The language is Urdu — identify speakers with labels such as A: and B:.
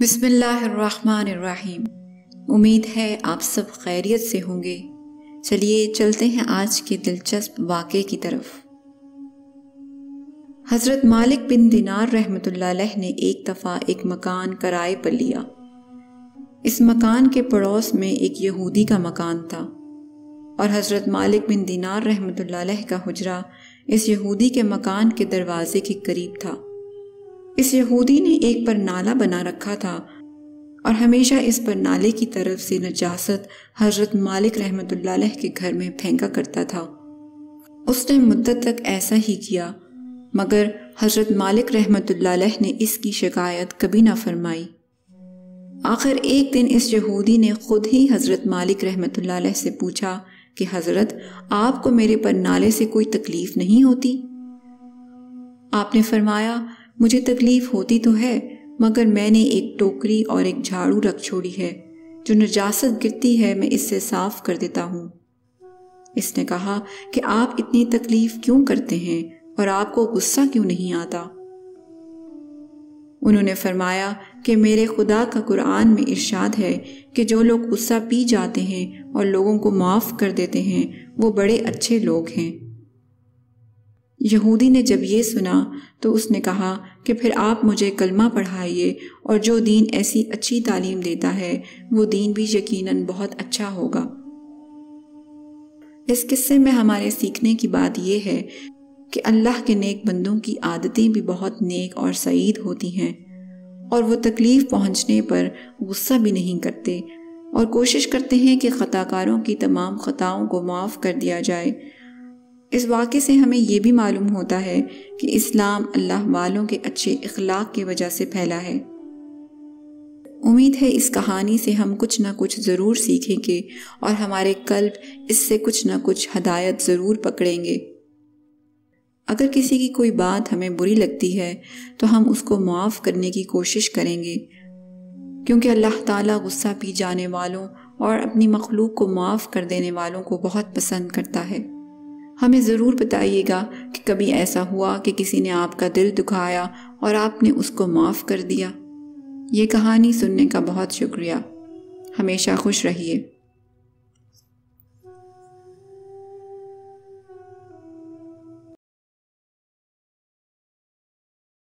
A: بسم اللہ الرحمن الرحیم۔ امید ہے آپ سب خیریت سے ہوں گے۔ چلیے چلتے ہیں آج کے دلچسپ واقعے کی طرف۔ حضرت مالک بن دینار رحمۃ اللہ علیہ نے ایک دفعہ ایک مکان کرائے پر لیا۔ اس مکان کے پڑوس میں ایک یہودی کا مکان تھا اور حضرت مالک بن دینار رحمۃ اللہ علیہ کا حجرہ اس یہودی کے مکان کے دروازے کے قریب تھا۔ اس یہودی نے ایک پر نالا بنا رکھا تھا اور ہمیشہ اس پر نالے کی طرف سے نجاست حضرت مالک رحمۃ اللہ علیہ کے گھر میں پھینکا کرتا تھا۔ اس نے مدت تک ایسا ہی کیا، مگر حضرت مالک رحمۃ اللہ علیہ نے اس کی شکایت کبھی نہ فرمائی۔ آخر ایک دن اس یہودی نے خود ہی حضرت مالک رحمۃ اللہ علیہ سے پوچھا کہ حضرت، آپ کو میرے پر نالے سے کوئی تکلیف نہیں ہوتی؟ آپ نے فرمایا، مجھے تکلیف ہوتی تو ہے، مگر میں نے ایک ٹوکری اور ایک جھاڑو رکھ چھوڑی ہے، جو نجاست گرتی ہے میں اس سے صاف کر دیتا ہوں۔ اس نے کہا کہ آپ اتنی تکلیف کیوں کرتے ہیں اور آپ کو غصہ کیوں نہیں آتا؟ انہوں نے فرمایا کہ میرے خدا کا قرآن میں ارشاد ہے کہ جو لوگ غصہ پی جاتے ہیں اور لوگوں کو معاف کر دیتے ہیں وہ بڑے اچھے لوگ ہیں۔ یہودی نے جب یہ سنا تو اس نے کہا کہ پھر آپ مجھے کلمہ پڑھائیے، اور جو دین ایسی اچھی تعلیم دیتا ہے وہ دین بھی یقیناً بہت اچھا ہوگا۔ اس قصے میں ہمارے سیکھنے کی بات یہ ہے کہ اللہ کے نیک بندوں کی عادتیں بھی بہت نیک اور سعید ہوتی ہیں، اور وہ تکلیف پہنچنے پر غصہ بھی نہیں کرتے اور کوشش کرتے ہیں کہ خطا کاروں کی تمام خطاؤں کو معاف کر دیا جائے۔ اس واقعے سے ہمیں یہ بھی معلوم ہوتا ہے کہ اسلام اللہ والوں کے اچھے اخلاق کی وجہ سے پھیلا ہے۔ امید ہے اس کہانی سے ہم کچھ نہ کچھ ضرور سیکھیں گے اور ہمارے قلب اس سے کچھ نہ کچھ ہدایت ضرور پکڑیں گے۔ اگر کسی کی کوئی بات ہمیں بری لگتی ہے تو ہم اس کو معاف کرنے کی کوشش کریں گے، کیونکہ اللہ تعالیٰ غصہ پی جانے والوں اور اپنی مخلوق کو معاف کر دینے والوں کو بہت پسند کرتا ہے۔ ہمیں ضرور بتائیے گا کہ کبھی ایسا ہوا کہ کسی نے آپ کا دل دکھایا اور آپ نے اس کو معاف کر دیا۔ یہ کہانی سننے کا بہت شکریہ۔ ہمیشہ خوش رہیے۔